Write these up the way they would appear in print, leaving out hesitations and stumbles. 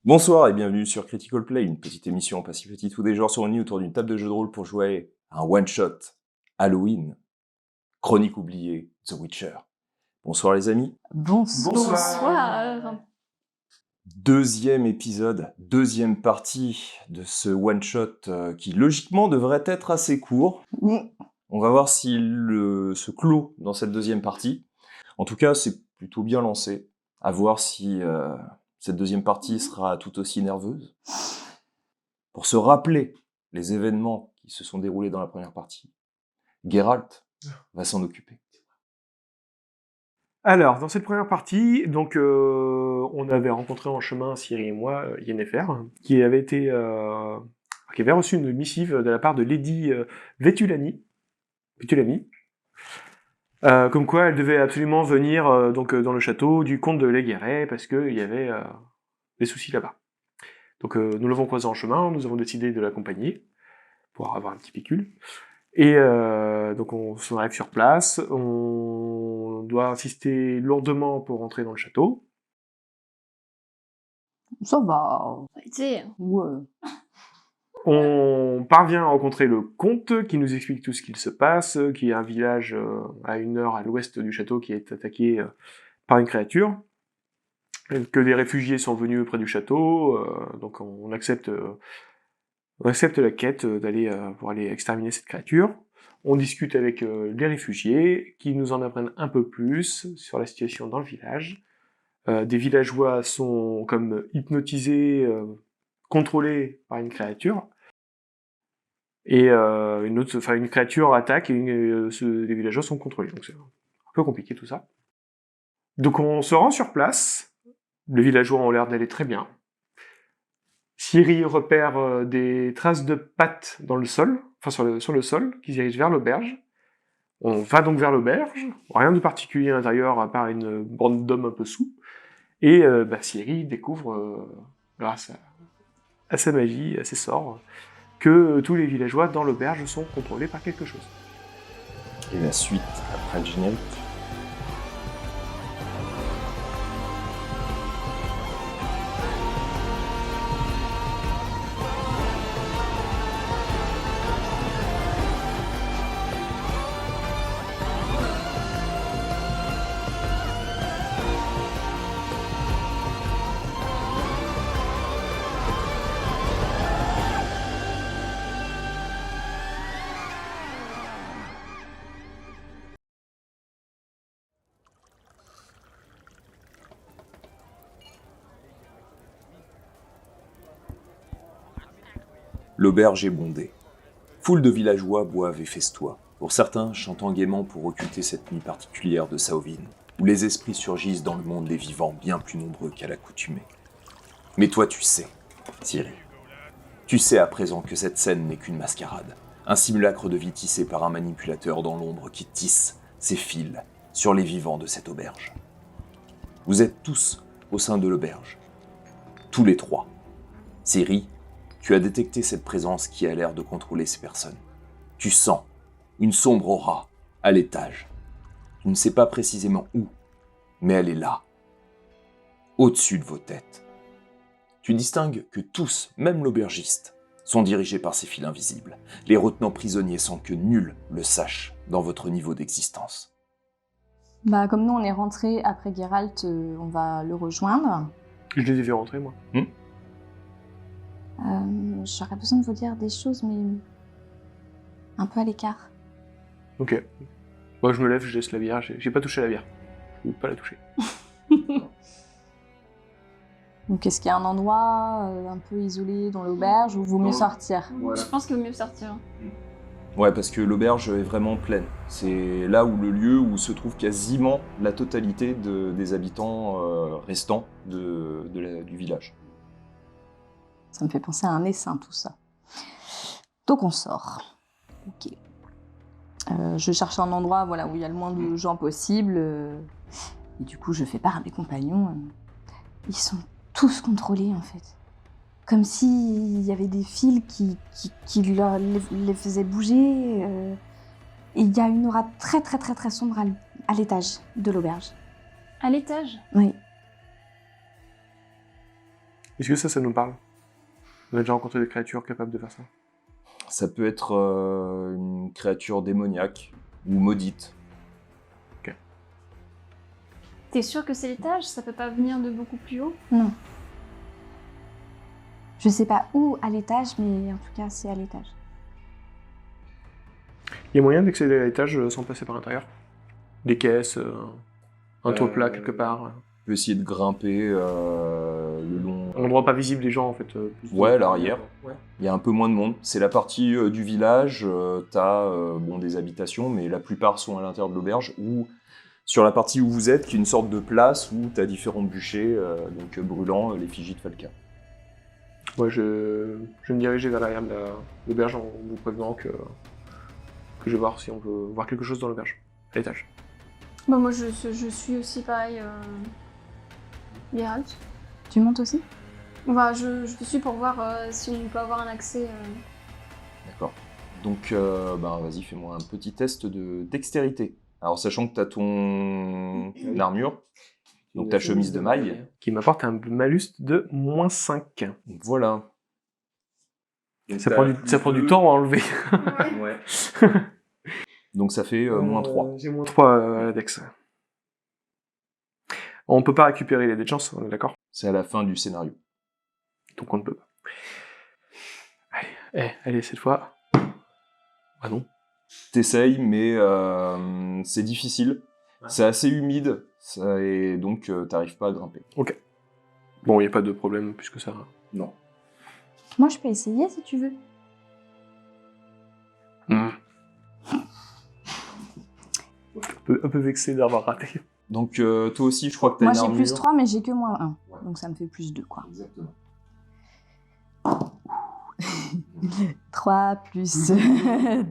Bonsoir et bienvenue sur Critical Play, une petite émission pas si petite tous des genres réunis autour d'une table de jeu de rôle pour jouer à un one-shot, Halloween, chronique oubliée, The Witcher. Bonsoir les amis. Bonsoir. Deuxième épisode, deuxième partie de ce one-shot qui logiquement devrait être assez court. On va voir s'il se clôt dans cette deuxième partie. En tout cas, c'est plutôt bien lancé. À voir si cette deuxième partie sera tout aussi nerveuse. Pour se rappeler les événements qui se sont déroulés dans la première partie, Geralt va s'en occuper. Alors, dans cette première partie, donc, on avait rencontré en chemin, Ciri et moi, Yennefer, qui avait reçu une missive de la part de Lady Vetulani, comme quoi elle devait absolument venir dans le château du comte de Léguéret, parce qu'il y avait des soucis là-bas. Donc nous l'avons croisée en chemin, nous avons décidé de l'accompagner, pour avoir un petit pécule. Et donc on arrive sur place, on doit insister lourdement pour rentrer dans le château. Ça va. Ouais. On parvient à rencontrer le comte qui nous explique tout ce qu'il se passe, qui est un village à 1 heure à l'ouest du château qui est attaqué par une créature, que des réfugiés sont venus près du château, donc on accepte la quête d'aller pour aller exterminer cette créature. On discute avec les réfugiés qui nous en apprennent un peu plus sur la situation dans le village. Des villageois sont comme hypnotisés, contrôlés par une créature. Et une créature attaque et les villageois sont contrôlés. Donc c'est un peu compliqué tout ça. Donc on se rend sur place. Les villageois ont l'air d'aller très bien. Ciri repère des traces de pattes dans le sol, sur le sol, qui se dirigent vers l'auberge. On va donc vers l'auberge, rien de particulier à l'intérieur, à part une bande d'hommes un peu saouls. Et Ciri découvre, grâce à sa magie, à ses sorts, que tous les villageois dans l'auberge sont contrôlés par quelque chose. Et la suite après le générique. L'auberge est bondée. Foule de villageois boivent et festoient, pour certains chantant gaiement pour occulter cette nuit particulière de Samhain, où les esprits surgissent dans le monde des vivants bien plus nombreux qu'à l'accoutumée. Mais toi tu sais, Ciri. Tu sais à présent que cette scène n'est qu'une mascarade, un simulacre de vie tissé par un manipulateur dans l'ombre qui tisse ses fils sur les vivants de cette auberge. Vous êtes tous au sein de l'auberge, tous les trois. Ciri, tu as détecté cette présence qui a l'air de contrôler ces personnes. Tu sens une sombre aura à l'étage. Tu ne sais pas précisément où, mais elle est là, au-dessus de vos têtes. Tu distingues que tous, même l'aubergiste, sont dirigés par ces fils invisibles, les retenant prisonniers sans que nul le sache dans votre niveau d'existence. Comme nous on est rentrés après Geralt, on va le rejoindre. Je les ai fait rentrer, moi. J'aurais besoin de vous dire des choses, mais un peu à l'écart. Ok. Moi je me lève, je laisse la bière, j'ai pas touché à la bière. Je veux pas la toucher. Donc est-ce qu'il y a un endroit un peu isolé dans l'auberge où il vaut mieux sortir? Ouais. Je pense qu'il vaut mieux sortir. Ouais, parce que l'auberge est vraiment pleine. C'est là où le lieu où se trouve quasiment la totalité des habitants restants du village. Ça me fait penser à un essaim, tout ça. Donc on sort. Ok. Je cherche un endroit où il y a le moins de gens possible. Et du coup, je fais part à mes compagnons. Ils sont tous contrôlés, en fait. Comme s'il y avait des fils qui les faisaient bouger. Et il y a une aura très très très très sombre à l'étage de l'auberge. À l'étage? Oui. Est-ce que ça nous parle? On a déjà rencontré des créatures capables de faire ça? Ça peut être une créature démoniaque ou maudite. T'es sûr que c'est l'étage? Ça peut pas venir de beaucoup plus haut? Non. Je sais pas où à l'étage, mais en tout cas, c'est à l'étage. Il y a moyen d'accéder à l'étage sans passer par l'intérieur? Des caisses, un toit plat quelque part? Tu peux essayer de grimper le long. Un endroit pas visible des gens en fait. Ouais, l'arrière. Ouais. Il y a un peu moins de monde. C'est la partie du village. T'as des habitations, mais la plupart sont à l'intérieur de l'auberge ou sur la partie où vous êtes, qui est une sorte de place où t'as différents bûchers, brûlant l'effigie de Falca. Ouais, je vais me diriger vers l'arrière de l'auberge en vous prévenant que je vais voir si on peut voir quelque chose dans l'auberge, à l'étage. Bah moi je suis aussi pareil, Geralt. Tu montes aussi? Je suis pour voir si on peut avoir un accès. D'accord. Donc, vas-y, fais-moi un petit test de dextérité. Alors, sachant que t'as ton armure, donc ta chemise de maille. Qui m'apporte un malus de -5. Voilà. Ça prend du temps à enlever. Ouais. Donc ça fait -3. J'ai -3 à la dex. On peut pas récupérer les dés de chance, on est d'accord? C'est à la fin du scénario. Donc on ne peut pas. Allez, cette fois. Ah non. T'essayes, mais c'est difficile. Ouais. C'est assez humide, et donc t'arrives pas à grimper. Ok. Bon, il n'y a pas de problème plus que ça. Non. Moi, je peux essayer si tu veux. Un peu vexé d'avoir raté. Donc toi aussi, je crois que t'as Moi, une j'ai armure. plus 3, mais j'ai que -1. Ouais. Donc ça me fait plus 2, quoi. Exactement. 3 plus 2.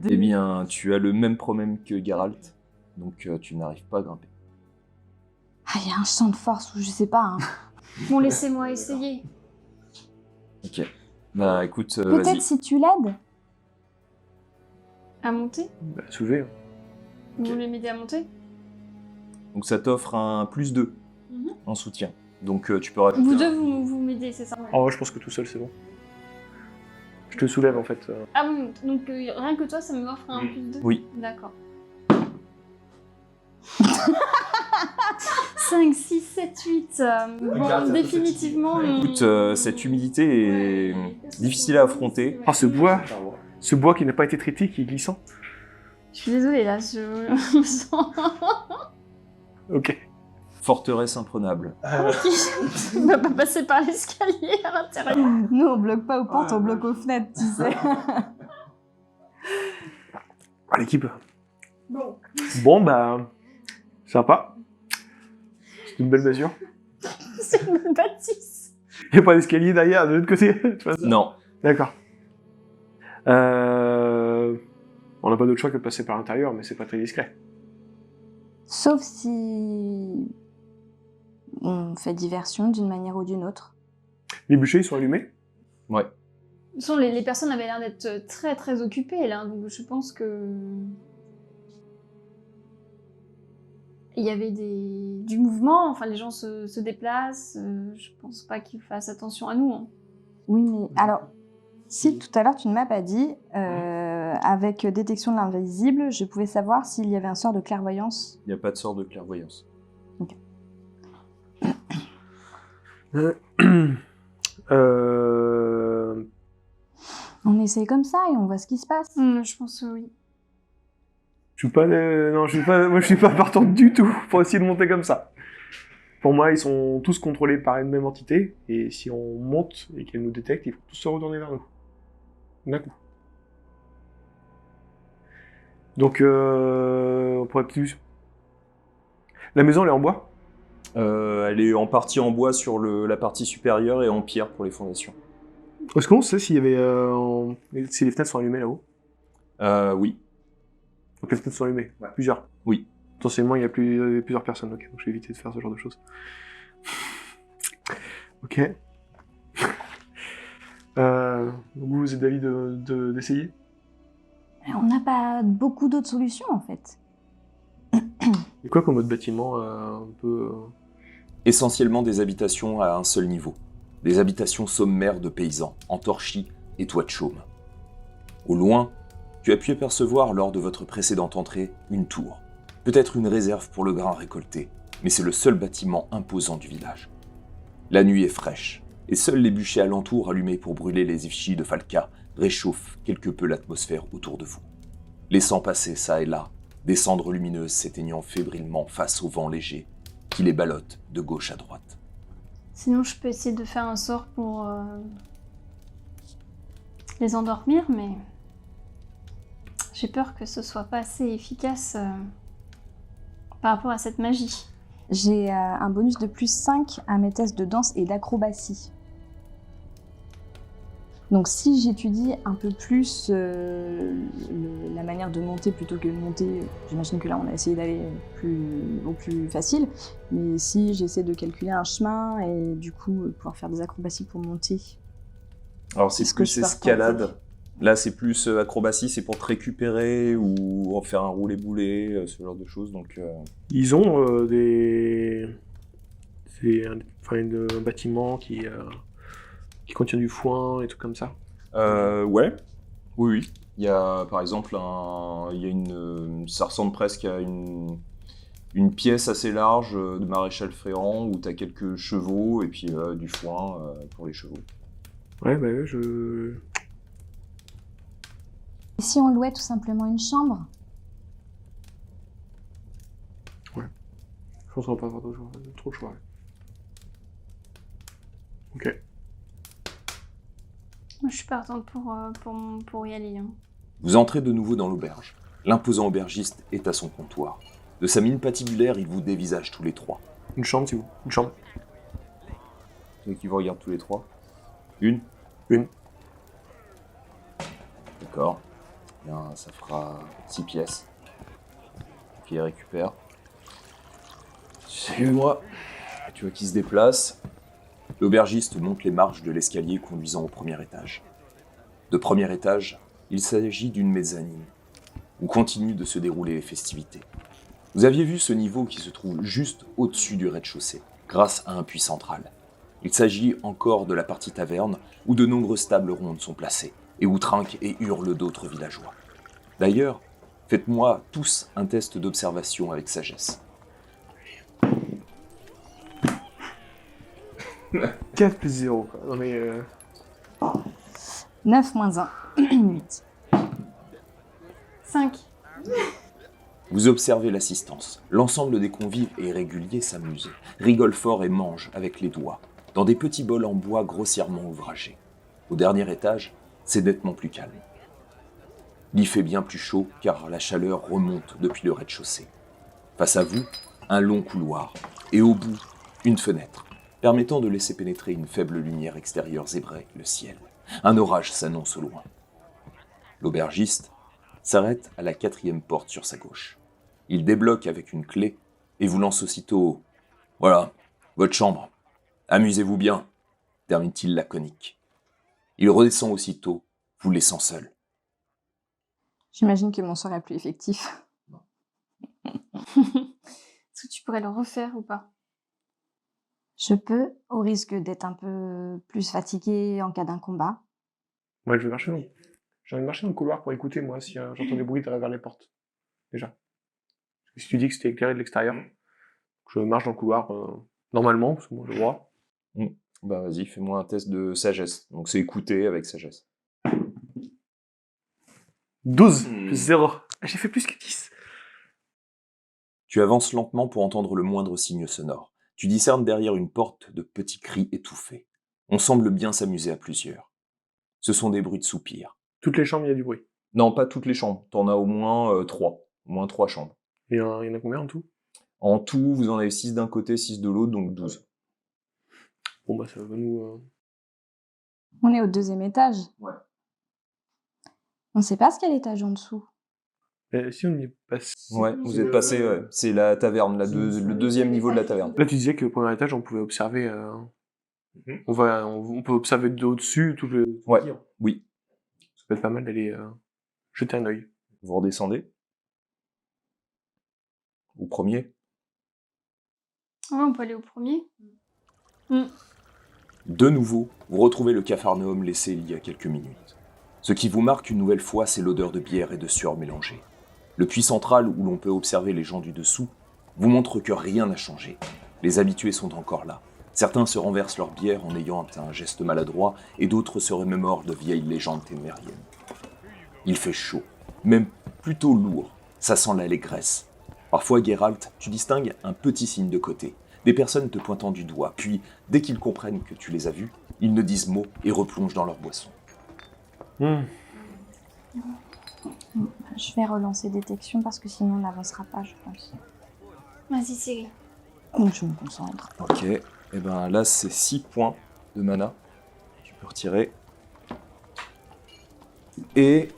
Eh bien, tu as le même problème que Geralt, donc tu n'arrives pas à grimper. Ah, il y a un champ de force ou je sais pas. Hein. Bon, laissez-moi essayer. Ok. Bah écoute, vas-y. Peut-être si tu l'aides. À monter? Bah, soulever. Hein. Vous voulez m'aider à monter? Donc ça t'offre un +2 Mhm. en soutien. Donc tu peux rajouter. Vous deux, vous m'aidez, c'est ça? Oh, je pense que tout seul, c'est bon. Je te soulève en fait. Ah bon, donc rien que toi, ça me offre un +2? Oui. D'accord. 5, 6, 7, 8. Bon, définitivement. Écoute, cette humidité est difficile à affronter. Ah, ce bois qui n'a pas été traité, qui est glissant. Je suis désolée là, je me sens. Ok. Forteresse imprenable. On va pas passer par l'escalier à l'intérieur. Nous, on bloque pas aux portes, on bloque aux fenêtres, tu sais. Ah, l'équipe. Bon. Bon, bah. Sympa. C'est une belle mesure. C'est une bâtisse. Il n'y a pas d'escalier derrière, de l'autre côté. Tu vois ça? Non. D'accord. On n'a pas d'autre choix que de passer par l'intérieur, mais c'est pas très discret. Sauf si on fait diversion d'une manière ou d'une autre. Les bûchers, ils sont allumés? Ouais. De toute façon, les personnes avaient l'air d'être très très occupées là, donc je pense que. Il y avait du mouvement, enfin les gens se déplacent, je pense pas qu'ils fassent attention à nous. Hein. Oui, mais alors, si tout à l'heure tu ne m'as pas dit, avec détection de l'invisible, je pouvais savoir s'il y avait un sort de clairvoyance. Il n'y a pas de sort de clairvoyance. On essaye comme ça et on voit ce qui se passe. Je pense que oui. Je suis pas, non, moi je suis pas partant du tout pour essayer de monter comme ça. Pour moi, ils sont tous contrôlés par une même entité, et si on monte et qu'elle nous détecte, ils vont tous se retourner vers nous. D'un coup. Donc, on pourrait plus. La maison, elle est en bois? Elle est en partie en bois sur la partie supérieure et en pierre pour les fondations. Est-ce qu'on sait s'il y avait, si les fenêtres sont allumées là-haut? Oui. Donc les fenêtres sont allumées, plusieurs. Oui. Potentiellement, il y a plusieurs personnes, ok, donc je vais éviter de faire ce genre de choses. Ok. Vous êtes d'avis d'essayer? On n'a pas beaucoup d'autres solutions en fait. Et quoi comme autre bâtiment un peu... Essentiellement des habitations à un seul niveau. des habitations sommaires de paysans, en torchis et toits de chaume. Au loin, tu as pu apercevoir lors de votre précédente entrée une tour, peut-être une réserve pour le grain récolté, mais c'est le seul bâtiment imposant du village. La nuit est fraîche, et seuls les bûchers alentours allumés pour brûler les effigies de Falca réchauffent quelque peu l'atmosphère autour de vous, laissant passer ça et là des cendres lumineuses s'éteignant fébrilement face au vent léger qui les ballotte de gauche à droite. Sinon, je peux essayer de faire un sort pour les endormir, mais j'ai peur que ce soit pas assez efficace par rapport à cette magie. J'ai un bonus de plus 5 à mes tests de danse et d'acrobatie. Donc si j'étudie un peu plus la manière de monter plutôt que de monter, j'imagine que là on a essayé d'aller au plus facile, mais si j'essaie de calculer un chemin et du coup pouvoir faire des acrobaties pour monter. Alors c'est Est-ce que plus je peux escalade. retenter ? Là c'est plus acrobatie, c'est pour te récupérer ou faire un roulé-boulé, ce genre de choses. Donc Ils ont un bâtiment qui contient du foin et tout comme ça. ouais, oui. Il y a par exemple ça ressemble presque à une pièce assez large de maréchal Ferrand où tu as quelques chevaux et puis du foin pour les chevaux. Ouais, bah ouais, je... Et si on louait tout simplement une chambre ? Je pense qu'on va pas avoir trop de choix. Ouais. Ok. Moi, je suis partante pour y aller. Hein. Vous entrez de nouveau dans l'auberge. L'imposant aubergiste est à son comptoir. De sa mine patibulaire, il vous dévisage tous les trois. Une chambre, s'il vous plaît. Une chambre. Et qui vous regarde tous les trois. Une. D'accord. Bien, ça fera 6 pièces. Qui les récupère. Suis-moi. Tu vois qui se déplace. L'aubergiste monte les marches de l'escalier conduisant au premier étage. De premier étage, il s'agit d'une mezzanine, où continuent de se dérouler les festivités. Vous aviez vu ce niveau qui se trouve juste au-dessus du rez-de-chaussée, grâce à un puits central. Il s'agit encore de la partie taverne, où de nombreuses tables rondes sont placées, et où trinquent et hurlent d'autres villageois. D'ailleurs, faites-moi tous un test d'observation avec sagesse. 4 plus 0, quoi. Non mais... 9 moins 1. 8. 5. Vous observez l'assistance. L'ensemble des convives et réguliers s'amusent, rigolent fort et mangent avec les doigts, dans des petits bols en bois grossièrement ouvragés. Au dernier étage, c'est nettement plus calme. Il fait bien plus chaud car la chaleur remonte depuis le rez-de-chaussée. Face à vous, un long couloir, et au bout, une fenêtre, permettant de laisser pénétrer une faible lumière extérieure zébrée le ciel. Un orage s'annonce au loin. L'aubergiste s'arrête à la 4e porte sur sa gauche. Il débloque avec une clé et vous lance aussitôt « Voilà, votre chambre. Amusez-vous bien », termine-t-il laconique. Il redescend aussitôt, vous laissant seul. J'imagine que mon sort est plus effectif. Est-ce que tu pourrais le refaire ou pas? Je peux, au risque d'être un peu plus fatiguée en cas d'un combat. Ouais, je vais marcher dans... J'ai envie de marcher dans le couloir pour écouter, moi, si j'entends des bruits derrière les portes. Déjà. Parce que si tu dis que c'était éclairé de l'extérieur, je marche dans le couloir normalement, parce que moi, je vois. Bah vas-y, fais-moi un test de sagesse. Donc c'est écouter avec sagesse. 12 plus 0. J'ai fait plus que 10. Tu avances lentement pour entendre le moindre signe sonore. Tu discernes derrière une porte de petits cris étouffés. On semble bien s'amuser à plusieurs. Ce sont des bruits de soupirs. Toutes les chambres, il y a du bruit. Non, pas toutes les chambres. T'en as au moins 3. Au moins 3 chambres. Il y en a combien en tout? En tout, vous en avez 6 d'un côté, 6 de l'autre, donc 12. Bon, bah, ça va nous... On est au 2e étage. Ouais. On sait pas ce qu'il y a à l'étage en dessous. si on y est passé... Ouais, vous êtes passé, ouais. C'est la taverne, le 2e niveau de la taverne. Là, tu disais que au premier étage, on pouvait observer... on peut observer d'au-dessus tout le... Ouais, oui. Ça peut être pas mal d'aller jeter un œil. Vous redescendez. Au premier. Ouais, on peut aller au premier. De nouveau, vous retrouvez le capharnaüm laissé il y a quelques minutes. Ce qui vous marque une nouvelle fois, c'est l'odeur de bière et de sueur mélangée. Le puits central, où l'on peut observer les gens du dessous, vous montre que rien n'a changé. Les habitués sont encore là. Certains se renversent leur bière en ayant un geste maladroit, et d'autres se remémorent de vieilles légendes ténériennes. Il fait chaud, même plutôt lourd. Ça sent l'allégresse. Parfois, Geralt, tu distingues un petit signe de côté. Des personnes te pointant du doigt, puis, dès qu'ils comprennent que tu les as vus, ils ne disent mot et replongent dans leur boisson. Je vais relancer détection parce que sinon on n'avancera pas, je pense. Vas-y, Ciri. Donc je me concentre. Ok, et ben là c'est 6 points de mana. Tu peux retirer. Et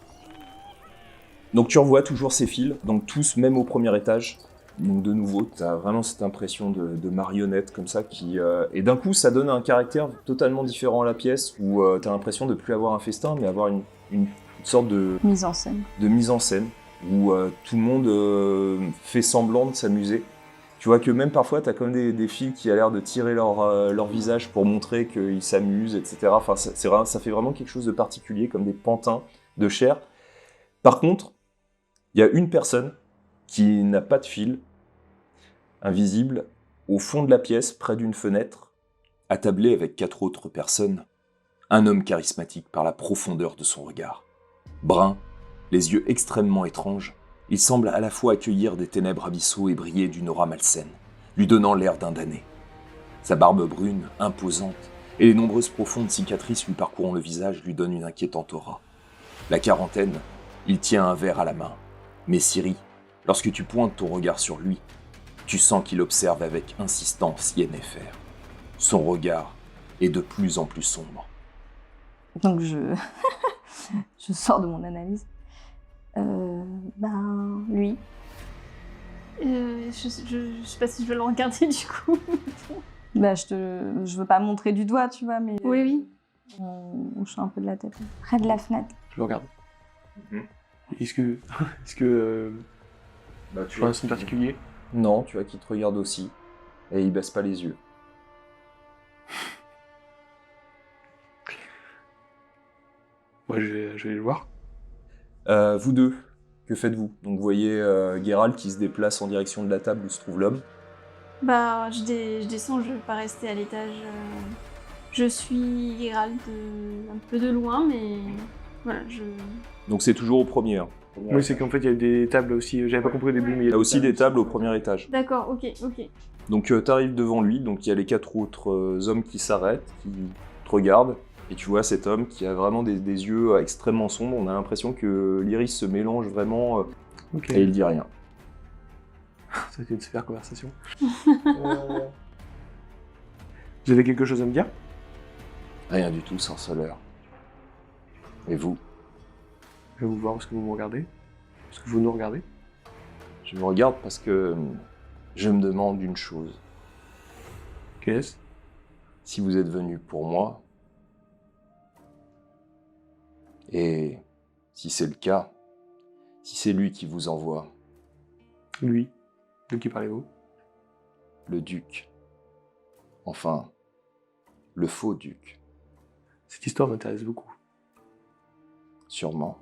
donc tu revois toujours ces fils, donc tous même au premier étage. Donc de nouveau, tu as vraiment cette impression de marionnette comme ça qui... Et d'un coup, ça donne un caractère totalement différent à la pièce où tu as l'impression de plus avoir un festin, mais avoir une sorte de Mise en scène. mise en scène où tout le monde fait semblant de s'amuser. Tu vois que même parfois, tu as comme des filles qui a l'air de tirer leur visage pour montrer qu'ils s'amusent, etc. Enfin, ça fait vraiment quelque chose de particulier, comme des pantins de chair. Par contre, il y a une personne qui n'a pas de fil, invisible, au fond de la pièce, près d'une fenêtre, attablé avec 4 autres personnes. Un homme charismatique par la profondeur de son regard. Brun, les yeux extrêmement étranges, il semble à la fois accueillir des ténèbres abyssaux et briller d'une aura malsaine, lui donnant l'air d'un damné. Sa barbe brune, imposante, et les nombreuses profondes cicatrices lui parcourant le visage lui donnent une inquiétante aura. La quarantaine, il tient un verre à la main. Mais Ciri, lorsque tu pointes ton regard sur lui, tu sens qu'il observe avec insistance Yennefer. Son regard est de plus en plus sombre. Donc je sors de mon analyse. Lui. Je sais pas si je veux le regarder du coup. Je veux pas montrer du doigt, tu vois, mais Oui. on chante un peu de la tête. Près de la fenêtre. Je le regarde. Mhm. Est-ce que tu vois un signe particulier? Non, tu vois qu'il te regarde aussi, et il baisse pas les yeux. Moi, je vais le voir. Vous deux, que faites-vous? Donc vous voyez Geralt qui se déplace en direction de la table où se trouve l'homme. Bah, je descends, je veux pas rester à l'étage. Je suis Geralt un peu de loin, mais voilà, Donc c'est toujours au premier. Hein. Oui, c'est qu'en fait, il y a des tables aussi. J'avais pas compris au début, mais Il y a aussi des tables au premier étage. D'accord, ok. Donc t'arrives devant lui, donc il y a les 4 autres hommes qui s'arrêtent, qui te regardent, et tu vois cet homme qui a vraiment des yeux extrêmement sombres. On a l'impression que l'iris se mélange vraiment, Ok. et il dit rien. Ça a été une super conversation. Vous avez quelque chose à me dire? Rien du tout, sorceleur. Et vous? Je vais vous voir parce que vous me regardez. Parce que vous nous regardez. Je vous regarde parce que je me demande une chose. Qu'est-ce? Si vous êtes venu pour moi, et si c'est le cas, si c'est lui qui vous envoie, Lui. De qui parlez-vous? le duc, enfin, le faux duc, Cette histoire m'intéresse beaucoup. sûrement.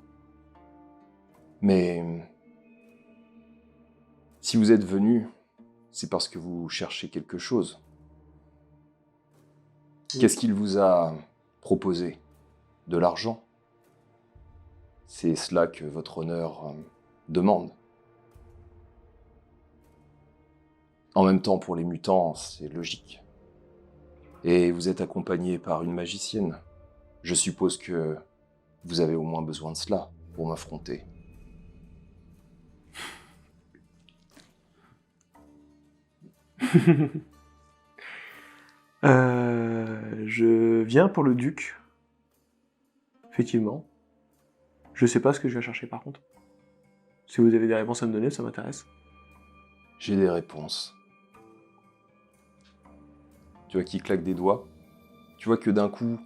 Mais si vous êtes venu, c'est parce que vous cherchez quelque chose. Qu'est-ce qu'il vous a proposé? De l'argent? C'est cela que votre honneur demande. En même temps, pour les mutants, c'est logique. Et vous êtes accompagné par une magicienne. Je suppose que vous avez au moins besoin de cela pour m'affronter. Je viens pour le duc. Effectivement. Je sais pas ce que je vais chercher par contre. Si vous avez des réponses à me donner, ça m'intéresse. J'ai des réponses. Tu vois qu'il claque des doigts. Tu vois que d'un coup,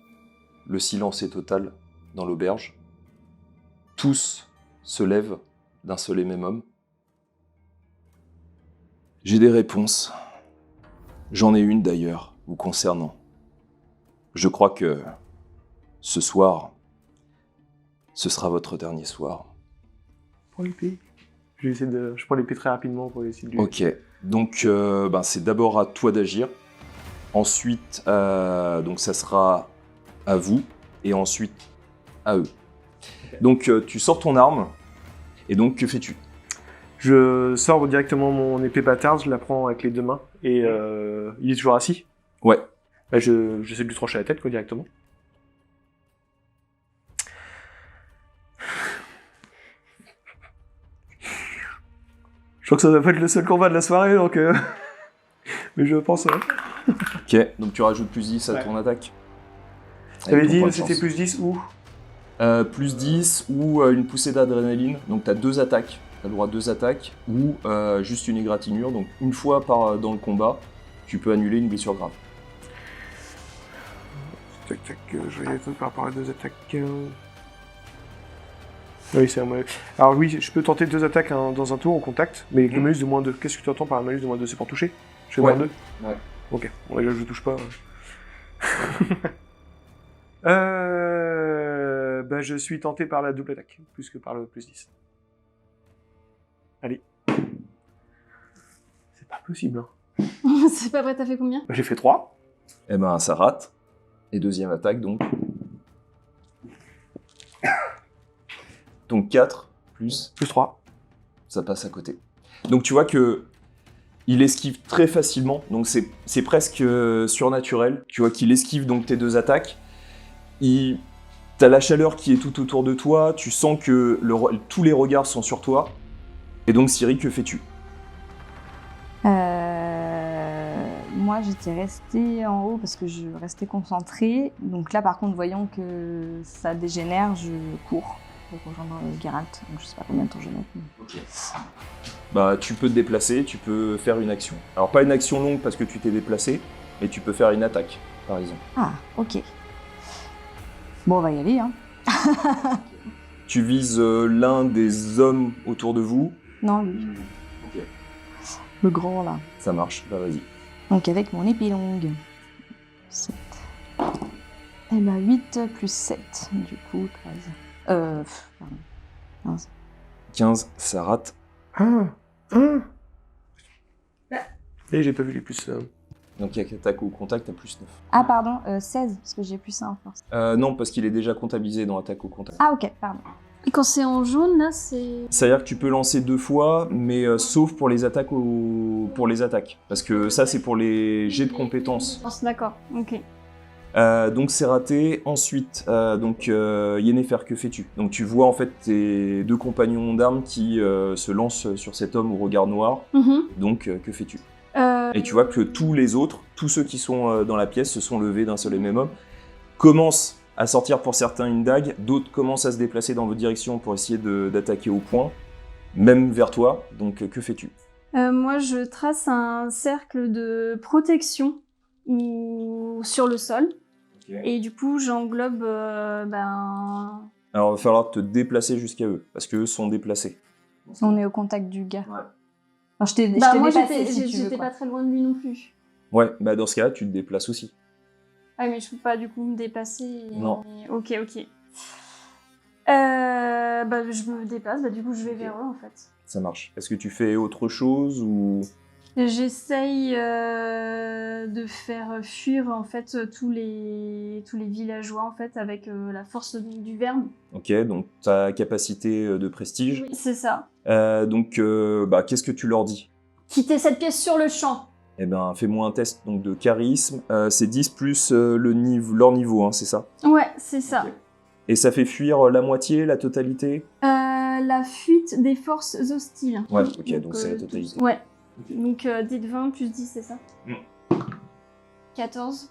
le silence est total dans l'auberge. Tous se lèvent d'un seul et même homme. J'ai des réponses. J'en ai une d'ailleurs, vous concernant. Je crois que ce soir, ce sera votre dernier soir. Prends l'épée. Je prends l'épée très rapidement pour essayer de lui... Ok, donc c'est d'abord à toi d'agir. Ensuite, donc ça sera à vous, et ensuite à eux. Donc tu sors ton arme, et donc que fais-tu? Je sors directement mon épée bâtarde, je la prends avec les deux mains, et il est toujours assis. Ouais. Bah, j'essaie de lui trancher la tête, quoi, directement. Je crois que ça va pas être le seul combat de la soirée, donc... Mais je pense... Ok, donc tu rajoutes plus 10 à ton attaque. T'avais Avec ton point dit de c'était chance. plus 10 ou Plus 10 ou une poussée d'adrénaline, donc t'as 2 attaques. T'as le droit à 2 attaques, ou juste une égratignure, donc une fois dans le combat, tu peux annuler une blessure grave. Tac, tac, je vais par rapport à 2 attaques... Oui, c'est un malus. Alors oui, je peux tenter 2 attaques dans un tour au contact, mais avec le malus de moins 2. Qu'est-ce que tu entends par un malus de moins 2? C'est pour toucher? Je fais Ouais. moins 2? Ouais. Ok, bon déjà je touche pas. Je suis tenté par la double attaque, plus que par le plus 10. Allez. C'est pas possible, hein. C'est pas vrai, t'as fait combien? J'ai fait 3. Eh ben ça rate. Et deuxième attaque donc. Donc 4 plus, Plus 3. ça passe à côté. Donc tu vois que il esquive très facilement, donc c'est presque surnaturel. Tu vois qu'il esquive donc tes 2 attaques. T'as la chaleur qui est tout autour de toi, tu sens que tous les regards sont sur toi. Et donc Ciri, que fais-tu? Moi, j'étais restée en haut parce que je restais concentrée. Donc là, par contre, voyant que ça dégénère, je cours pour rejoindre Geralt. Donc je sais pas combien de temps je mets. Bah tu peux te déplacer, tu peux faire une action. Alors pas une action longue parce que tu t'es déplacé, mais tu peux faire une attaque, par exemple. Ah, ok. Bon, on va y aller, hein. Tu vises l'un des hommes autour de vous. Non, lui. Ok. Le grand, là. Ça marche, bah vas-y. Donc avec mon épée longue. 7. Et bah 8 plus 7, du coup 13. Pardon. 15. 15, ça rate. Et j'ai pas vu les plus... Donc il y a qu'attaque au contact à plus 9. Ah pardon, 16, parce que j'ai plus 1 en force. Non, parce qu'il est déjà comptabilisé dans attaque au contact. Ah ok, pardon. Et quand c'est en jaune, là, c'est... C'est-à-dire que tu peux lancer 2 fois, mais sauf pour les attaques pour les attaques. Parce que ça, c'est pour les jets de compétences. D'accord, ok. Donc c'est raté. Ensuite, Yennefer, que fais-tu? Donc tu vois en fait tes 2 compagnons d'armes qui se lancent sur cet homme au regard noir. Donc que fais-tu? Et tu vois que tous les autres, tous ceux qui sont dans la pièce, se sont levés d'un seul et même homme, commencent à sortir pour certains une dague, d'autres commencent à se déplacer dans votre direction pour essayer d'attaquer au point, même vers toi. Donc que fais-tu? Moi, je trace un cercle de protection sur le sol. Et du coup, j'englobe Alors il va falloir te déplacer jusqu'à eux, parce qu'eux sont déplacés. On est au contact du gars. Ouais. Enfin, je t'ai moi, dépassé si tu veux, j'étais quoi. pas très loin de lui non plus. Ouais, bah dans ce cas-là, tu te déplaces aussi. Ah, mais je peux pas du coup me dépasser. Non. Ok. Je me déplace, du coup, je vais vers eux en fait. Ça marche. Est-ce que tu fais autre chose ou... J'essaye de faire fuir en fait tous les villageois en fait avec la force du verbe. Ok, donc ta capacité de prestige. Oui, c'est ça. Qu'est-ce que tu leur dis? Quittez cette pièce sur le champ. Eh ben, fais-moi un test donc, de charisme. C'est 10 plus leur niveau, hein, c'est ça? Ouais, c'est ça. Ok. Et ça fait fuir la moitié, la totalité? La fuite des forces hostiles. Ouais, ok, donc c'est la totalité. Ouais. Donc dites 20 plus 10, c'est ça? 14.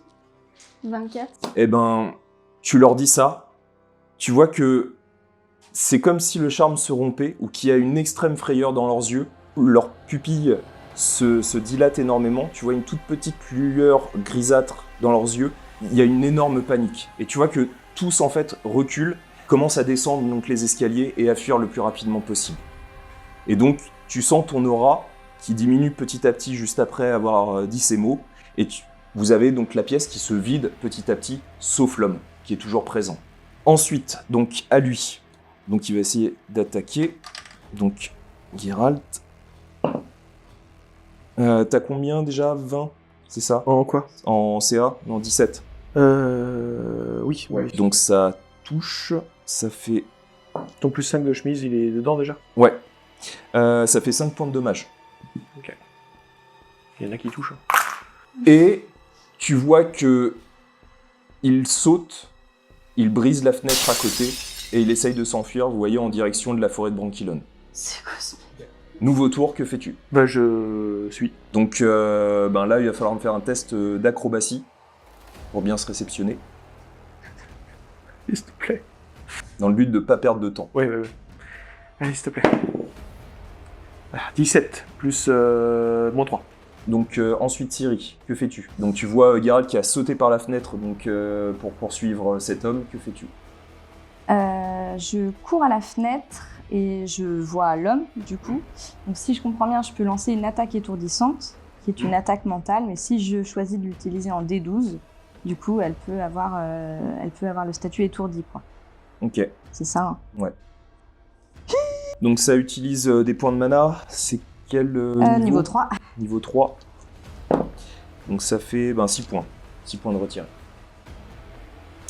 24. Eh ben, tu leur dis ça. Tu vois que c'est comme si le charme se rompait ou qu'il y a une extrême frayeur dans leurs yeux. Leurs pupilles se dilatent énormément. Tu vois une toute petite lueur grisâtre dans leurs yeux. Il y a une énorme panique. Et tu vois que tous, en fait, reculent, commencent à descendre donc, les escaliers et à fuir le plus rapidement possible. Et donc, tu sens ton aura qui diminue petit à petit juste après avoir dit ces mots. Et Vous avez donc la pièce qui se vide petit à petit, sauf l'homme, qui est toujours présent. Ensuite, donc à lui. Donc il va essayer d'attaquer. Donc, Geralt. T'as combien déjà? 20, c'est ça? En quoi? En CA? Non, 17. Oui. Donc ça touche, ça fait... Ton plus 5 de chemise, il est dedans déjà? Ouais. Ça fait 5 points de dommage. Ok. Il y en a qui touchent. Et tu vois que il saute, il brise la fenêtre à côté, et il essaye de s'enfuir, vous voyez, en direction de la forêt de Branquillon. C'est quoi ce... Nouveau tour, que fais-tu? Bah, je suis. Donc là, il va falloir me faire un test d'acrobatie, pour bien se réceptionner, S'il te plaît. dans le but de ne pas perdre de temps. Ouais. Allez, s'il te plaît. 17, plus moins 3. Donc ensuite, Ciri, que fais-tu? Donc tu vois Geralt qui a sauté par la fenêtre donc, pour poursuivre cet homme, que fais-tu? Je cours à la fenêtre et je vois l'homme, du coup. Donc si je comprends bien, je peux lancer une attaque étourdissante, qui est une attaque mentale, mais si je choisis de l'utiliser en D12, du coup, elle peut avoir le statut étourdi, quoi. Ok. C'est ça, hein. Ouais. Donc ça utilise des points de mana, c'est quel Niveau 3. Niveau 3. Donc ça fait 6 points. 6 points de retiré.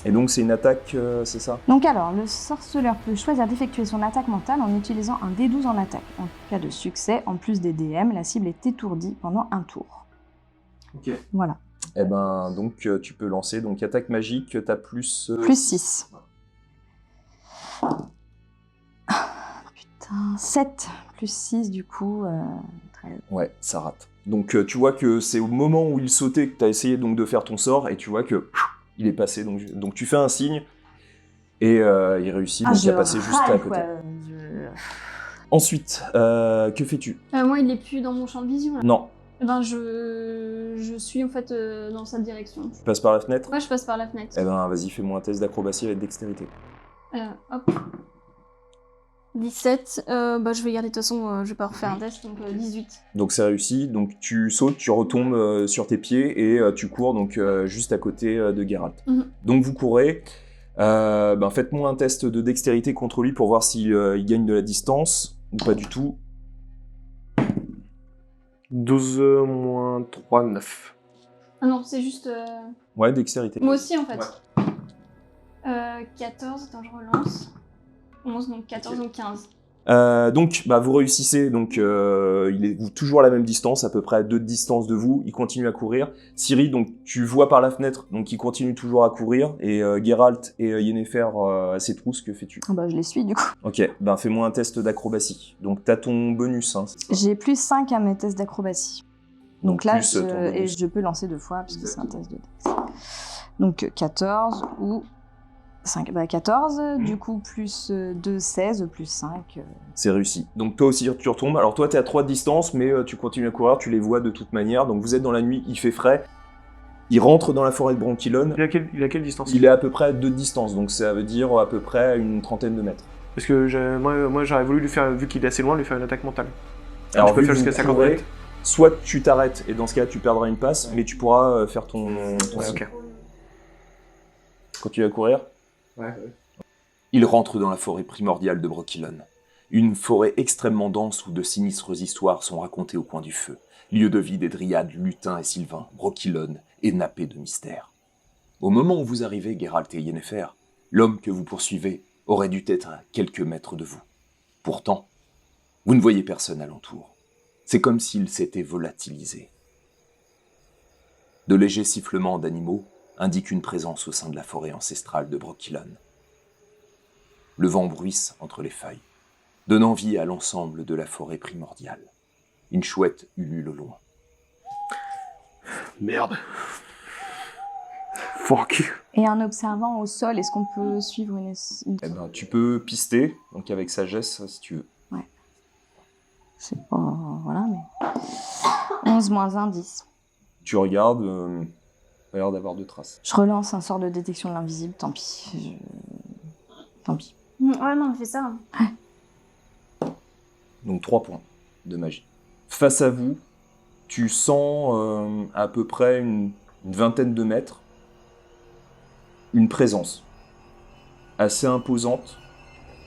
Et donc c'est une attaque, c'est ça? Donc alors, le sorceleur peut choisir d'effectuer son attaque mentale en utilisant un D12 en attaque. En cas de succès, en plus des DM, la cible est étourdie pendant un tour. Ok. Voilà. Et donc tu peux lancer, donc attaque magique, t'as plus... Plus 6. Putain, 7 plus 6 du coup, 13. Ouais, ça rate. Donc tu vois que c'est au moment où il sautait que t'as essayé donc de faire ton sort, et tu vois que il est passé, donc tu fais un signe, et il réussit, donc il a passé juste à côté. Ensuite, que fais-tu? Moi, il est plus dans mon champ de vision, là. Non, Eh ben, je suis en fait dans sa direction. tu passes par la fenêtre? Moi, je passe par la fenêtre. Vas-y, fais-moi un test d'acrobatie avec dextérité. Hop. 17. Je vais garder, de toute façon, je vais pas refaire un test, donc 18. Donc c'est réussi, donc tu sautes, tu retombes sur tes pieds, et tu cours donc juste à côté de Geralt. Mhm. Donc vous courez, faites-moi un test de dextérité contre lui pour voir s'il il gagne de la distance, ou pas du tout. 12 moins 3, 9. Ah non, c'est juste... Ouais, dextérité. Moi aussi, en fait. 14, attends, je relance. 11, donc 14, donc 15. Vous réussissez, donc il est toujours à la même distance, à peu près à 2 de distance de vous, il continue à courir. Ciri, donc tu vois par la fenêtre, donc il continue toujours à courir, et Geralt et Yennefer à ses trousses, que fais-tu? Je les suis du coup. Ok, fais-moi un test d'acrobatie. Donc t'as ton bonus, hein, c'est ça? J'ai plus 5 à mes tests d'acrobatie. Donc là, plus ton bonus. et je peux lancer 2 fois, puisque c'est un test de dex. Donc 14 ou 5. 14, du coup, plus 2, 16, plus 5. C'est réussi. Donc toi aussi, tu retombes. Alors toi, t'es à 3 de distance, mais tu continues à courir, tu les vois de toute manière. Donc vous êtes dans la nuit, il fait frais. Il rentre dans la forêt de Branquillon. Il a quelle distance? Il est à peu près à 2 de distance, donc ça veut dire à peu près une trentaine de mètres. Parce que moi j'aurais voulu lui faire, vu qu'il est assez loin, lui faire une attaque mentale. Alors je peux vu faire que jusqu'à vous 50 courez, mètres. soit tu t'arrêtes, et dans ce cas tu perdras une passe, mais tu pourras faire ton Ouais, signe. ok. Quand tu vas courir, Ouais. il rentre dans la forêt primordiale de Branquillon. Une forêt extrêmement dense où de sinistres histoires sont racontées au coin du feu. Lieu de vie des dryades, lutins et sylvains, Branquillon est nappé de mystère. Au moment où vous arrivez, Geralt et Yennefer, l'homme que vous poursuivez aurait dû être à quelques mètres de vous. Pourtant, vous ne voyez personne alentour. C'est comme s'il s'était volatilisé. De légers sifflements d'animaux indiquent une présence au sein de la forêt ancestrale de Branquillon. Le vent bruisse entre les feuilles, donnant vie à l'ensemble de la forêt primordiale. Une chouette ulule au loin. Merde. Fuck. Et en observant au sol, est-ce qu'on peut suivre une... Tu peux pister, donc avec sagesse, si tu veux. C'est pas... Voilà, mais... 11 moins 1, 10. Tu regardes, pas l'air d'avoir de traces. Je relance un sort de détection de l'invisible, tant pis. Tant pis. Ouais, non, on fait ça. Donc 3 points de magie. Face à vous, tu sens à peu près une une vingtaine de mètres, une présence assez imposante,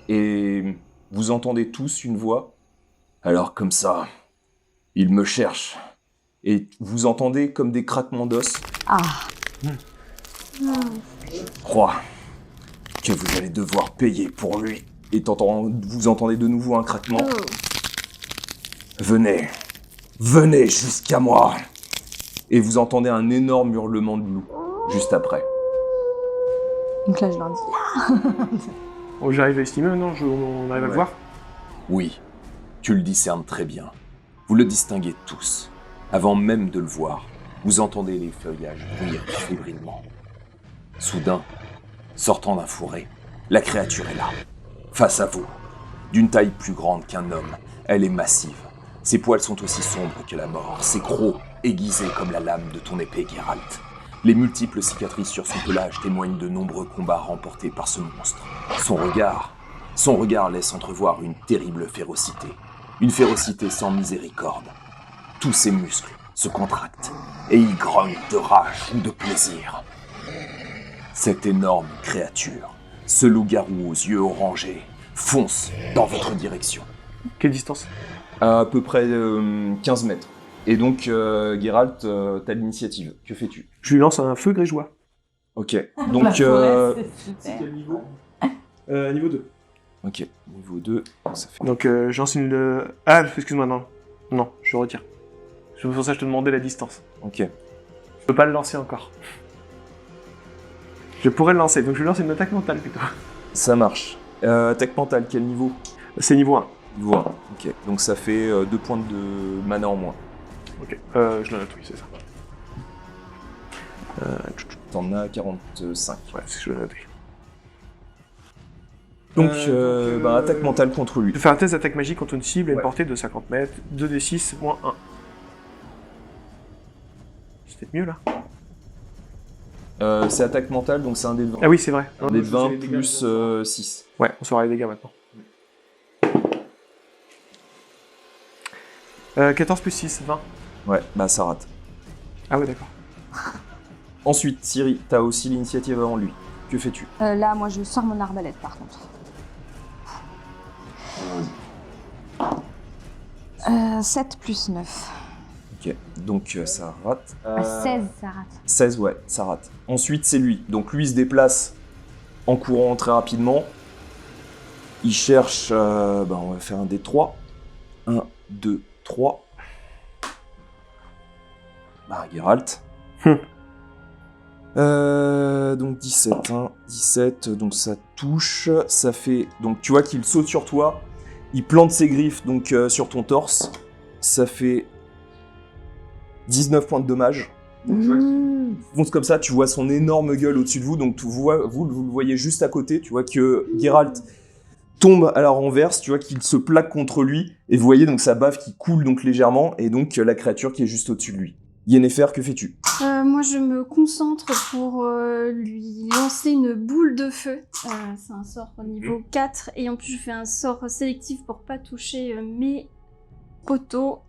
et vous entendez tous une voix. Alors comme ça, il me cherche. Et vous entendez comme des craquements d'os. Ah, Crois que vous allez devoir payer pour lui. Et vous entendez de nouveau un craquement. Venez, venez jusqu'à moi. Et vous entendez un énorme hurlement de loup juste après. donc là je leur dis. Oh, j'arrive à estimer maintenant, on arrive à le Ouais. voir. Oui, tu le discernes très bien. Vous le distinguez tous. Avant même de le voir, vous entendez les feuillages bruire fébrilement. Soudain, sortant d'un fourré, la créature est là, face à vous. D'une taille plus grande qu'un homme, elle est massive. Ses poils sont aussi sombres que la mort, ses crocs aiguisés comme la lame de ton épée, Geralt. Les multiples cicatrices sur son pelage témoignent de nombreux combats remportés par ce monstre. Son regard laisse entrevoir une terrible férocité. Une férocité sans miséricorde. Tous ses muscles se contractent et il grogne de rage ou de plaisir. Cette énorme créature, ce loup-garou aux yeux orangés, fonce dans votre direction. Quelle distance? À peu près 15 mètres. Et donc, Geralt, t'as l'initiative. Que fais-tu? Je lui lance un feu grégeois. Ok. La Donc, forêt, c'est super. niveau? Niveau 2. ok. Niveau 2, ça fait... Donc j'en une... Ah, excuse-moi, non. Non, je retire. C'est pour ça que je te demandais la distance. Ok. Je peux pas le lancer encore. Je pourrais le lancer, donc je lui lance une attaque mentale plutôt. Ça marche. Attaque mentale, quel niveau? C'est niveau 1. Niveau 1. Ok. Donc ça fait 2 points de mana en moins. Ok, je le note, oui, c'est ça. T'en as 45. Ouais, c'est ce que je le note. Donc, attaque mentale contre lui. Je fais un test d'attaque magique contre une cible à une Ouais. portée de 50 mètres, 2d6 moins 1. C'est peut-être mieux là. C'est attaque mentale, donc c'est un dé de 20. Ah oui, c'est vrai. Un dé de 20 plus 6. Ouais, on saura les dégâts maintenant. 14 plus 6, 20. Ouais, bah ça rate. Ah ouais, d'accord. Ensuite, Ciri, t'as aussi l'initiative avant lui. Que fais-tu? Là, moi, je sors mon arbalète, par contre. 7 plus 9. Ok, donc ça rate. 16, ça rate. 16, ouais, ça rate. Ensuite, c'est lui. Donc lui, il se déplace en courant très rapidement. Il cherche... on va faire un D3. 1, 2, 3. Bah, Geralt. Donc 17, hein. 17, donc ça touche. Ça fait... Donc tu vois qu'il saute sur toi. Il plante ses griffes donc sur ton torse. Ça fait 19 points de dommage. Donc, tu vois qu'il fonce comme ça, tu vois son énorme gueule au-dessus de vous, donc vous le voyez juste à côté, tu vois que Geralt tombe à la renverse, tu vois qu'il se plaque contre lui, et vous voyez donc sa bave qui coule donc légèrement, et donc la créature qui est juste au-dessus de lui. Yennefer, que fais-tu? Moi, je me concentre pour lui lancer une boule de feu. C'est un sort au niveau 4. Et en plus, je fais un sort sélectif pour pas toucher mes poteaux.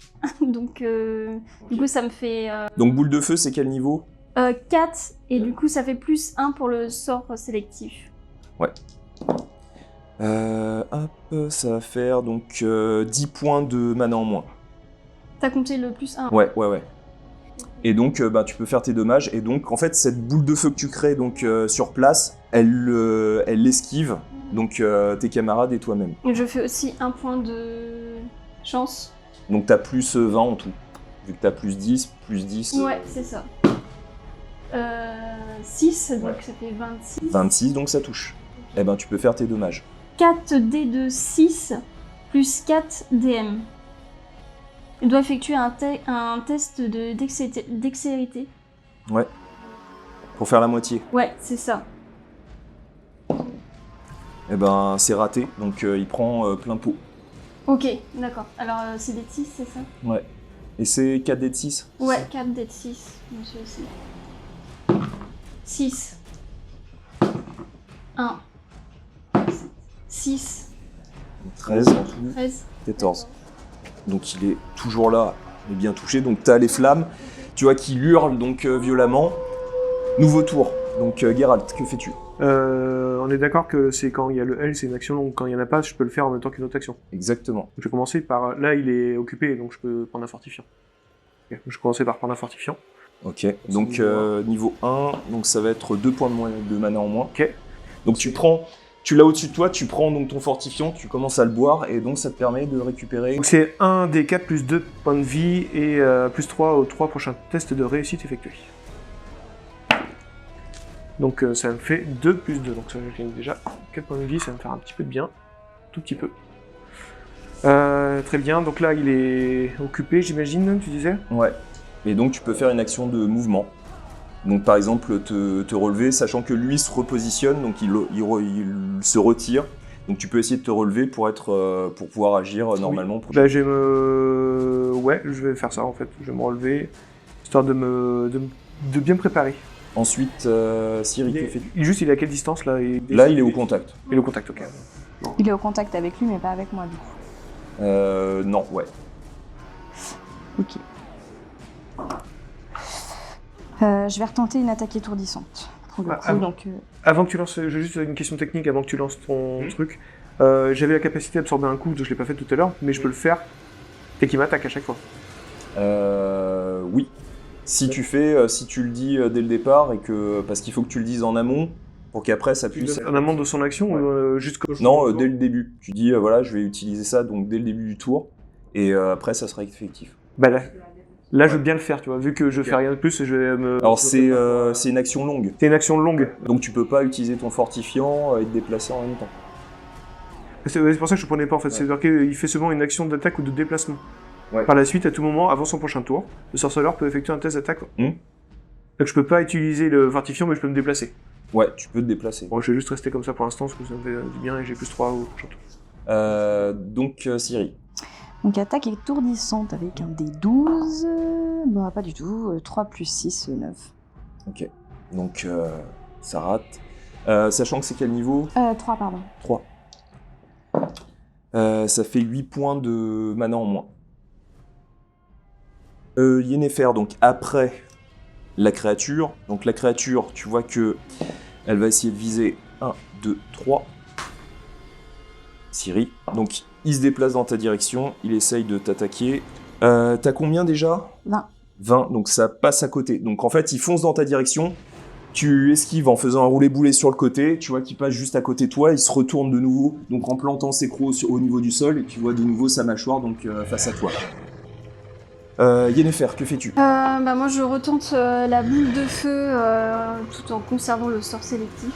Donc, du coup, ça me fait Donc boule de feu, c'est quel niveau? 4. Et du coup, ça fait plus 1 pour le sort sélectif. Hop, ça va faire donc 10 points de mana en moins. T'as compté le plus 1. Ouais. Et donc, tu peux faire tes dommages. Et donc, en fait, cette boule de feu que tu crées donc sur place, elle l'esquive. Donc, tes camarades et toi-même. Et je fais aussi 1 point de chance. Donc, t'as plus 20 en tout. Vu que t'as plus 10, plus 10. Ouais, c'est ça. 6, donc Ouais. ça fait 26. 26, donc ça touche. Eh ben, tu peux faire tes dommages. 4 dés de 6 plus 4 DM. Il doit effectuer un test de dextérité. Ouais. Pour faire la moitié. Ouais, c'est ça. Eh ben, c'est raté. Donc, il prend plein pot. Ok, d'accord. Alors, c'est des 6, c'est ça? Ouais. Et c'est 4 dés de 6. Ouais, 4 dés de 6, monsieur aussi. 6. 1. 6. 13 en tout. 13. 14. Donc il est toujours là, mais bien touché. Donc t'as les flammes, tu vois qu'il hurle donc violemment. Nouveau tour. Donc Geralt, que fais-tu? On est d'accord que c'est quand il y a le L, c'est une action longue. Quand il n'y en a pas, je peux le faire en même temps qu'une autre action. Exactement. Je vais commencer par... Là, il est occupé, donc je peux prendre un fortifiant. Ok, je vais commencer par prendre un fortifiant. Ok, donc niveau 1, donc ça va être 2 points de mana en moins. Ok. Donc tu l'as au-dessus de toi, tu prends donc ton fortifiant, tu commences à le boire, et donc ça te permet de récupérer... Donc c'est 1 des 4 plus 2 points de vie et plus 3 aux 3 prochains tests de réussite effectués. Donc ça me fait 2 plus 2, donc ça je gagne déjà 4 points de vie, ça va me faire un petit peu de bien, tout petit peu. Très bien, donc là il est occupé j'imagine, tu disais? Ouais, et donc tu peux faire une action de mouvement. Donc par exemple te relever, sachant que lui se repositionne, donc il se retire. Donc tu peux essayer de te relever pour pouvoir agir normalement. Oui. Bah ouais, je vais faire ça en fait, je vais me relever, histoire de bien me préparer. Ensuite, Ciri, que fais-tu? Il est à quelle distance là? Là il est au contact. Il est au contact, ok. Il est au contact avec lui, mais pas avec moi, du coup. Non, ouais. Ok. Je vais retenter une attaque étourdissante. Pour le coup, donc... Avant que tu lances, j'ai juste une question technique avant que tu lances ton truc. J'avais la capacité d'absorber un coup, je l'ai pas fait tout à l'heure, mais je peux le faire et qu'il m'attaque à chaque fois. Oui. Si tu le dis dès le départ, parce qu'il faut que tu le dises en amont, pour qu'après ça puisse... En amont de son action ou Non, dès le début. Tu dis, voilà, je vais utiliser ça donc dès le début du tour, et après ça sera effectif. Bah là je veux bien le faire, tu vois, vu que je fais rien de plus, je vais me... Alors c'est une action longue. C'est une action longue. Donc tu peux pas utiliser ton fortifiant et te déplacer en même temps. C'est pour ça que je comprenais pas en fait, c'est-à-dire qu'il fait seulement une action d'attaque ou de déplacement. Ouais. Par la suite, à tout moment, avant son prochain tour, le sorceleur peut effectuer un test d'attaque. Donc je peux pas utiliser le fortifiant, mais je peux me déplacer. Ouais, tu peux te déplacer. Bon, je vais juste rester comme ça pour l'instant, parce que ça me fait du bien et j'ai plus 3 au prochain tour. Donc Ciri. Donc attaque étourdissante avec un D12... Bah pas du tout, 3 plus 6, 9. Ok, donc ça rate. Sachant que c'est quel niveau? 3, pardon. 3. Ça fait 8 points de mana en moins. Yennefer, donc après la créature. Donc la créature, tu vois que elle va essayer de viser 1, 2, 3. Ciri. Donc il se déplace dans ta direction, il essaye de t'attaquer. T'as combien déjà? 20. 20, donc ça passe à côté. Donc en fait, il fonce dans ta direction, tu esquives en faisant un roulé-boulet sur le côté, tu vois qu'il passe juste à côté de toi, il se retourne de nouveau, donc en plantant ses crocs au niveau du sol, et tu vois de nouveau sa mâchoire donc face à toi. Yennefer, que fais-tu? Bah moi je retente la boule de feu tout en conservant le sort sélectif.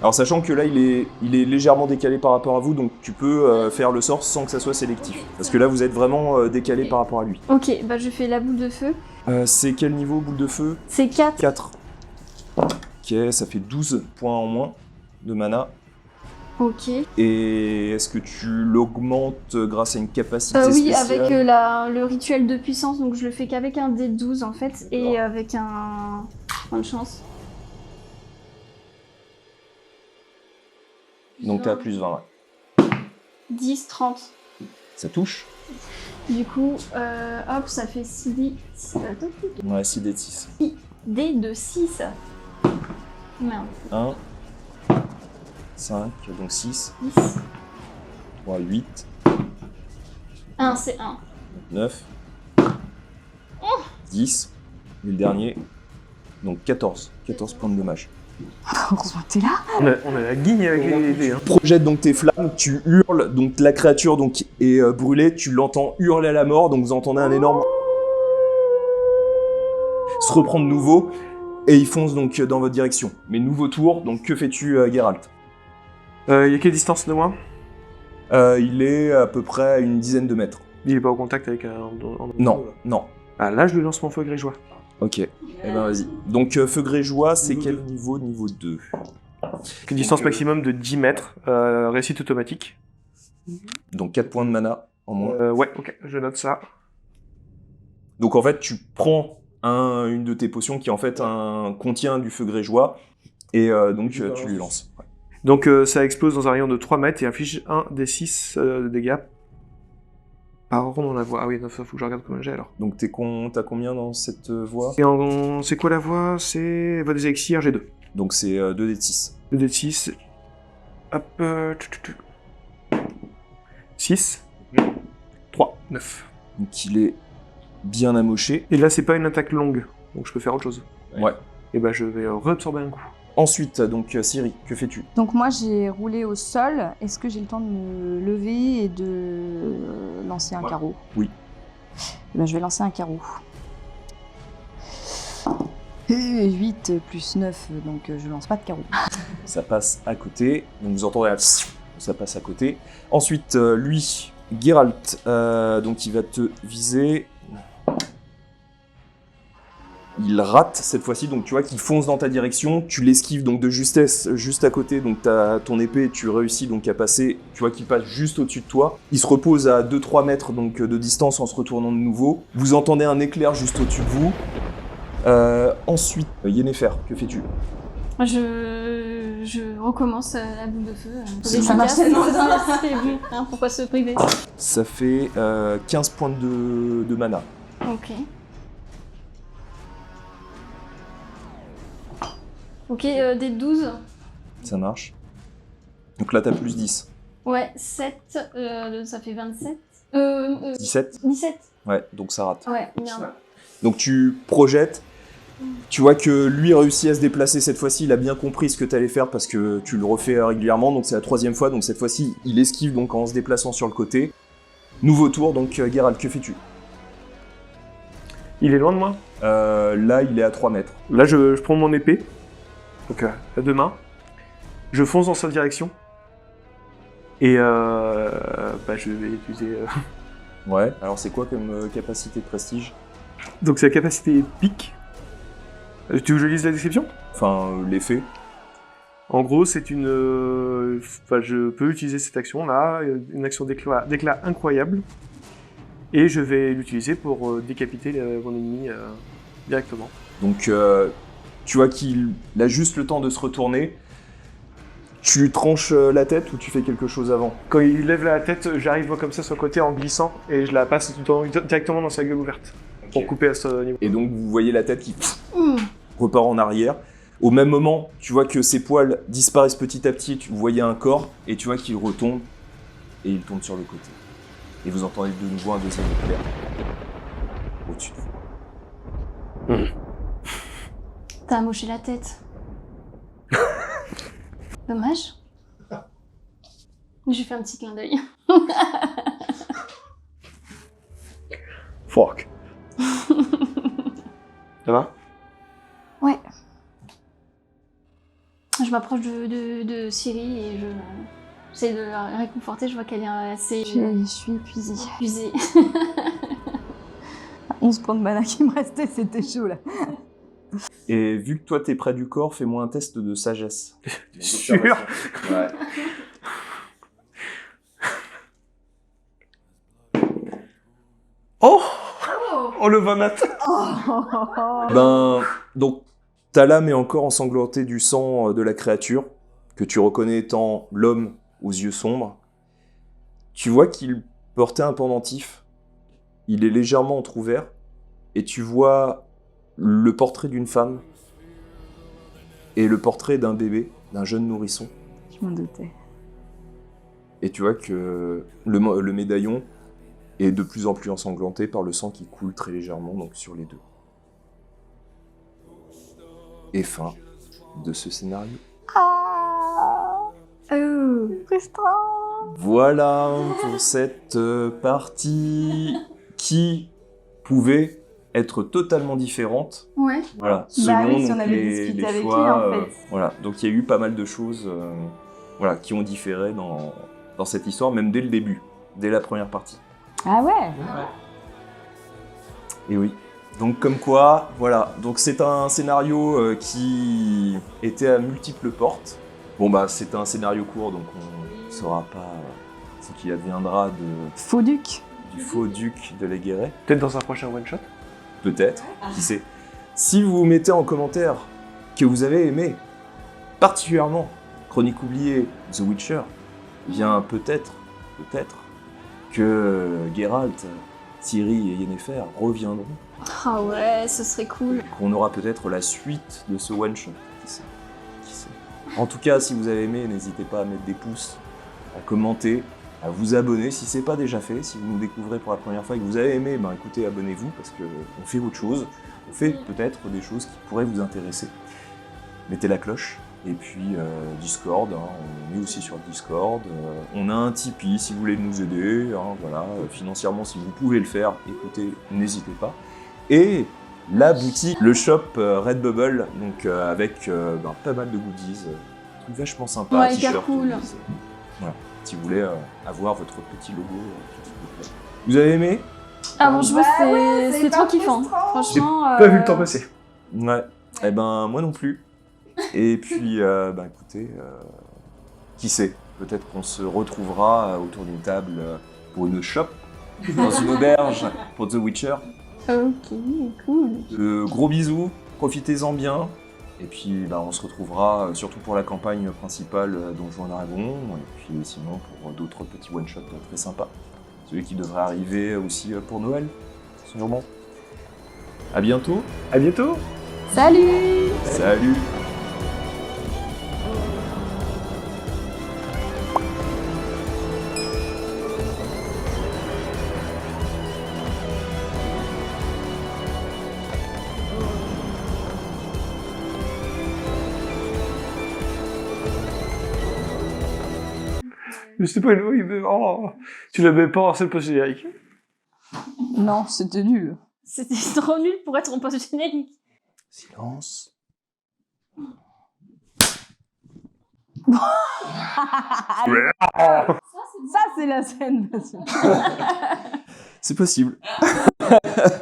Alors sachant que là il est légèrement décalé par rapport à vous, donc tu peux faire le sort sans que ça soit sélectif. Parce que là vous êtes vraiment décalé par rapport à lui. Ok, bah je fais la boule de feu. C'est quel niveau boule de feu? C'est 4. 4. Ok, ça fait 12 points en moins de mana. Ok. Et est-ce que tu l'augmentes grâce à une capacité oui, spéciale? avec le rituel de puissance, donc je le fais qu'avec un D12 en fait, et avec un point de chance. Donc t'as plus 20, ouais. 10, 30. Ça touche? Du coup, hop, ça fait 6 dés. Ouais, 6 d 6. 6 dés de 6. Merde. 1, 5, donc 6, 10. 3, 8, 1, c'est 1. 9, 10, et le dernier, donc 14. 14 points de dommage. Heureusement que t'es là. On a la guigne avec les dés. Hein. Projette donc tes flammes, tu hurles, donc la créature donc est brûlée, tu l'entends hurler à la mort, donc vous entendez un énorme se reprend de nouveau, et il fonce donc dans votre direction. Mais nouveau tour, donc que fais-tu Geralt? Il y a quelle distance de moi? Il est à peu près à une dizaine de mètres. Il est pas au contact avec un... Non, non. Ah là je lui lance mon feu grégeois. Ok, eh ben vas-y. Donc feu grégeois, c'est quel niveau? Niveau 2. Une distance maximum de 10 mètres, réussite automatique. Donc 4 points de mana en moins. Ouais, ok, je note ça. Donc en fait, tu prends une de tes potions qui en fait contient du feu grégeois, et donc tu lui lances. Ouais. Donc ça explose dans un rayon de 3 mètres et inflige 1 des 6 de dégâts. Par ordre dans la voie. Ah oui, non, faut que je regarde comment j'ai alors. Donc t'as combien dans cette voie? C'est quoi la voie? C'est voie des élixirs, j'ai 2. Donc c'est 2d6. 2d6. Hop. 6. 3. 9. Donc il est bien amoché. Et là, c'est pas une attaque longue, donc je peux faire autre chose. Ouais. Et bah, je vais réabsorber un coup. Ensuite, donc Siri, que fais-tu? Donc moi j'ai roulé au sol. Est-ce que j'ai le temps de me lever et de lancer un carreau? Oui. Eh ben, je vais lancer un carreau. Et 8 plus 9, donc je lance pas de carreau. Ça passe à côté. Donc vous entendrez ça passe à côté. Ensuite, lui, Geralt, donc il va te viser. Il rate cette fois-ci, donc tu vois qu'il fonce dans ta direction, tu l'esquives donc de justesse juste à côté, donc t'as ton épée, tu réussis donc à passer, tu vois qu'il passe juste au-dessus de toi. Il se repose à 2-3 mètres donc de distance en se retournant de nouveau. Vous entendez un éclair juste au-dessus de vous. Ensuite, Yennefer, que fais-tu? Je recommence la boule de feu. Ça marche c'est tellement bon, hein, pourquoi se priver? Ça fait 15 points de mana. Ok. Ok, des 12. Ça marche. Donc là, t'as plus 10. Ouais, 7, ça fait 27. 17? 17. Ouais, donc ça rate. Ouais, merde. Donc tu projettes, tu vois que lui réussit à se déplacer cette fois-ci, il a bien compris ce que tu allais faire parce que tu le refais régulièrement, donc c'est la 3e fois, donc cette fois-ci il esquive donc en se déplaçant sur le côté. Nouveau tour, donc Geralt, que fais-tu? Il est loin de moi. Là il est à 3 mètres. Là, je prends mon épée, donc à 2 mains. Je fonce dans sa direction. Et bah, je vais utiliser... Ouais, alors c'est quoi comme capacité de prestige? Donc c'est la capacité pique. Tu veux que je lise la description? Enfin, l'effet. En gros, c'est une... Enfin, je peux utiliser cette action-là, une action d'éclat incroyable, et je vais l'utiliser pour décapiter mon ennemi directement. Donc tu vois qu'il a juste le temps de se retourner. Tu tranches la tête ou tu fais quelque chose avant? Quand il lève la tête, j'arrive moi comme ça sur le côté en glissant, et je la passe directement dans sa gueule ouverte, pour couper à ce niveau. Et donc vous voyez la tête qui repart en arrière. Au même moment, tu vois que ses poils disparaissent petit à petit, vous voyez un corps, et tu vois qu'il retombe, et il tombe sur le côté. Et vous entendez de nouveau un deuxième éclair au-dessus de vous. T'as amoché la tête. Dommage. J'ai fait un petit clin d'œil. Fuck. Ça va? Ouais. Je m'approche de Siri et j'essaie de la réconforter. Je vois qu'elle est assez Je suis épuisée. épuisée. 11 points de mana qui me restaient, c'était chaud là. Et vu que toi t'es près du corps, fais-moi un test de sagesse. Sûr. Ouais. Oh! Oh le 20 nat! Ben, donc, ta lame est encore ensanglantée du sang de la créature, que tu reconnais étant l'homme aux yeux sombres. Tu vois qu'il portait un pendentif, il est légèrement entrouvert, et tu vois le portrait d'une femme, et le portrait d'un bébé, d'un jeune nourrisson. Je m'en doutais. Et tu vois que le médaillon est de plus en plus ensanglanté par le sang qui coule très légèrement donc sur les deux. Et fin de ce scénario. Ah, frustrant. Voilà pour cette partie qui pouvait être totalement différente. Ouais. Voilà, oui, selon si on donc, avait discuté avec choix, lui, en fait. voilà, donc il y a eu pas mal de choses voilà, qui ont différé dans cette histoire, même dès le début, dès la première partie. Ah ouais. Et oui. Donc comme quoi, voilà. Donc c'est un scénario qui était à multiples portes. Bon bah c'est un scénario court, donc on ne saura pas ce qui adviendra Faux duc. du faux duc de Laigueret. Peut-être dans un prochain one-shot. Peut-être, qui sait. Si vous mettez en commentaire que vous avez aimé particulièrement Chronique oubliée, The Witcher, bien peut-être, que Geralt, Ciri et Yennefer reviendront. Ah ouais, ce serait cool. Qu'on aura peut-être la suite de ce one-shot. Qui sait? Qui sait? En tout cas, si vous avez aimé, n'hésitez pas à mettre des pouces, à commenter, à vous abonner si c'est pas déjà fait. Si vous nous découvrez pour la première fois et que vous avez aimé, ben écoutez, abonnez-vous parce qu'on fait autre chose. On fait peut-être des choses qui pourraient vous intéresser. Mettez la cloche. Et puis Discord, hein, on est aussi sur Discord. On a un Tipeee si vous voulez nous aider. Hein, voilà, financièrement, si vous pouvez le faire, écoutez, n'hésitez pas. Et la boutique, le shop Redbubble, donc avec pas mal de goodies, trucs vachement sympas, Ouais, hyper t-shirts, cool. voilà, si vous voulez avoir votre petit logo. Qui vous plaît. Vous avez aimé? Ah bon, je pense Bah que ouais, c'est c'est trop pas kiffant. frustrant. Franchement. Pas vu le temps passer. Ouais. Eh ben moi non plus. Et puis écoutez, qui sait, peut-être qu'on se retrouvera autour d'une table pour une shop, dans une auberge pour The Witcher. Ok, cool. Gros bisous, profitez-en bien. Et puis on se retrouvera surtout pour la campagne principale Donjons et Dragons, et puis sinon pour d'autres petits one-shots très sympas. Celui qui devrait arriver aussi pour Noël, sûrement. À bientôt. À bientôt. Salut! Salut. Mais c'était pas une... Oui, mais... Oh, tu l'avais pas en seul post-générique. Non, c'était nul. C'était trop nul pour être en post-générique. Silence. Ça, c'est la scène. C'est possible.